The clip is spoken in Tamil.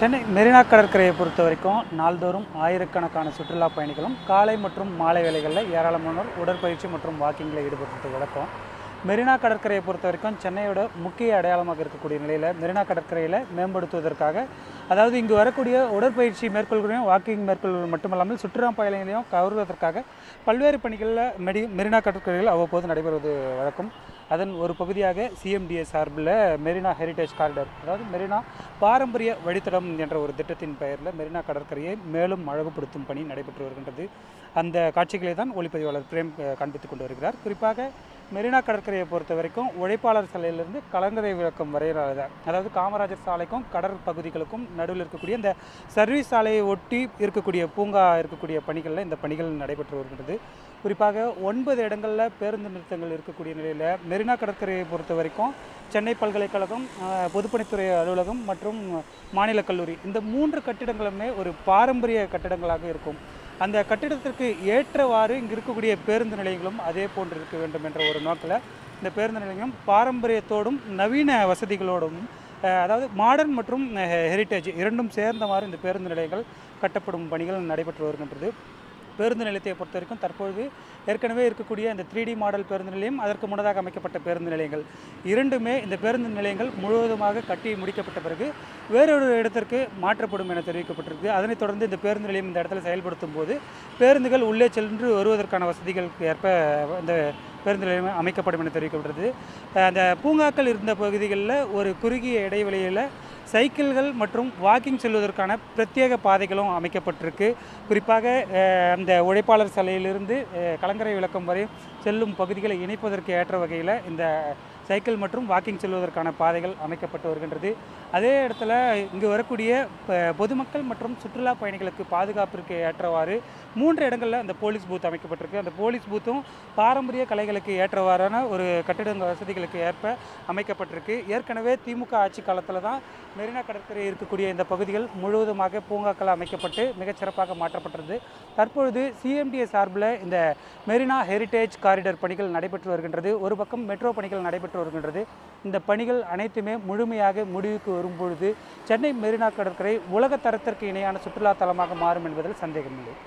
சென்னை மெரினா கடற்கரையை பொறுத்த வரைக்கும் நாள்தோறும் ஆயிரக்கணக்கான சுற்றுலா பயணிகளும் காலை மற்றும் மாலை வேளைகளில் ஏராளமானோர் உடற்பயிற்சி மற்றும் வாக்கிங்கில் ஈடுபடுறது வழக்கம். மெரினா கடற்கரையை பொறுத்த வரைக்கும் சென்னையோட முக்கிய அடையாளமாக இருக்கக்கூடிய நிலையில் மெரினா கடற்கரையில் மேம்படுத்துவதற்காக, அதாவது இங்கு வரக்கூடிய உடற்பயிற்சி மேற்கொள்கிறோம் வாக்கிங் மேற்கொள்வது மட்டுமல்லாமல் சுற்றுலா பயணிகளையும் கவர்வதற்காக பல்வேறு பணிகளில் மெரினா கடற்கரையில் அவ்வப்போது நடைபெறுவது வழக்கம். அதன் ஒரு பகுதியாக சிஎம்டிஏ சார்பில் மெரினா ஹெரிடேஜ் காரிடார், அதாவது மெரினா பாரம்பரிய வழித்தடம் என்ற ஒரு திட்டத்தின் பெயரில் மெரினா கடற்கரையை மேலும் அழகுபடுத்தும் பணி நடைபெற்று வருகின்றது. அந்த காட்சிகளை தான் ஒளிப்பதிவாளர் பிரேம் காண்பித்துக் கொண்டு வருகிறார். குறிப்பாக மெரினா கடற்கரையை பொறுத்த வரைக்கும் உழைப்பாளர் சாலையிலிருந்து கலங்கரை விளக்கம் வரையிலான, அதாவது காமராஜர் சாலைக்கும் கடற்பகுதிகளுக்கும் நடுவில் இருக்கக்கூடிய இந்த சர்வீஸ் சாலையை ஒட்டி இருக்கக்கூடிய பூங்கா இருக்கக்கூடிய பணிகளில் இந்த பணிகள் நடைபெற்று வருகின்றது. குறிப்பாக 9 இடங்களில் பேருந்து நிறுத்தங்கள் இருக்கக்கூடிய நிலையில் மெரினா கடற்கரையை பொறுத்த வரைக்கும் சென்னை பல்கலைக்கழகம், பொதுப்பணித்துறை அலுவலகம் மற்றும் மாநில கல்லூரி, இந்த 3 கட்டிடங்களுமே ஒரு பாரம்பரிய கட்டிடங்களாக இருக்கும். அந்த கட்டிடத்திற்கு ஏற்றவாறு இங்கு இருக்கக்கூடிய பேருந்து நிலையங்களும் அதே போன்று இருக்க வேண்டும் என்ற ஒரு நோக்கில் இந்த பேருந்து நிலையம் பாரம்பரியத்தோடும் நவீன வசதிகளோடும், அதாவது மாடர்ன் மற்றும் ஹெரிட்டேஜ் இரண்டும் சேர்ந்தவாறு இந்த பேருந்து நிலையங்கள் கட்டப்படும் பணிகள் நடைபெற்று வருகின்றது. பேருந்து நிலையத்தை பொறுத்த வரைக்கும் தற்பொழுது ஏற்கனவே இருக்கக்கூடிய இந்த 3D மாடல் பேருந்து நிலையம், அதற்கு முன்னதாக அமைக்கப்பட்ட பேருந்து நிலையங்கள் இரண்டுமே இந்த பேருந்து நிலையங்கள் முழுவதுமாக கட்டி முடிக்கப்பட்ட பிறகு வேறொரு இடத்திற்கு மாற்றப்படும் என தெரிவிக்கப்பட்டிருக்கு. அதனைத் தொடர்ந்து இந்த பேருந்து நிலையம் இந்த இடத்துல செயல்படுத்தும் போது பேருந்துகள் உள்ளே சென்று வருவதற்கான வசதிகளுக்கு ஏற்ப இந்த பேருந்து நிலையம் அமைக்கப்படும் என தெரிவிக்கப்பட்டது. அந்த பூங்காக்கள் இருந்த பகுதிகளில் ஒரு குறுகிய இடைவெளியில் சைக்கிள்கள் மற்றும் வாக்கிங் செல்வதற்கான பிரத்யேக பாதைகளும் அமைக்கப்பட்டிருக்கு. குறிப்பாக அந்த உழைப்பாளர் சாலையிலிருந்து கலங்கரை விளக்கம் வரை செல்லும் பகுதிகளை இணைப்பதற்கு ஏற்ற வகையில் இந்த சைக்கிள் மற்றும் வாக்கிங் செல்வதற்கான பாதைகள் அமைக்கப்பட்டு வருகின்றது. அதே இடத்துல இங்கு வரக்கூடிய பொதுமக்கள் மற்றும் சுற்றுலா பயணிகளுக்கு பாதுகாப்பிற்கு ஏற்றவாறு 3 இடங்களில் அந்த போலீஸ் பூத் அமைக்கப்பட்டிருக்கு. அந்த போலீஸ் பூத்தும் பாரம்பரிய கலைகளுக்கு ஏற்றவாறான ஒரு கட்டிட வசதிகளுக்கு ஏற்ப அமைக்கப்பட்டிருக்கு. ஏற்கனவே திமுக ஆட்சி காலத்தில் தான் மெரினா கடற்கரை இருக்கக்கூடிய இந்த பகுதிகள் முழுவதுமாக பூங்காக்கள் அமைக்கப்பட்டு மிகச்சிறப்பாக மாற்றப்பட்டது. தற்பொழுது சிஎம்டிஏ சார்பில் இந்த மெரினா ஹெரிடேஜ் காரிடார் பணிகள் நடைபெற்று வருகின்றது. ஒரு பக்கம் மெட்ரோ பணிகள் நடைபெற்று வருகின்றது. இந்த பணிகள் அனைத்துமே முழுமையாக முடிவுக்கு வரும்பொழுது சென்னை மெரினா கடற்கரை உலக தரத்திற்கு இணையான சுற்றுலா தலமாக மாறும் என்பதில் சந்தேகமில்லை.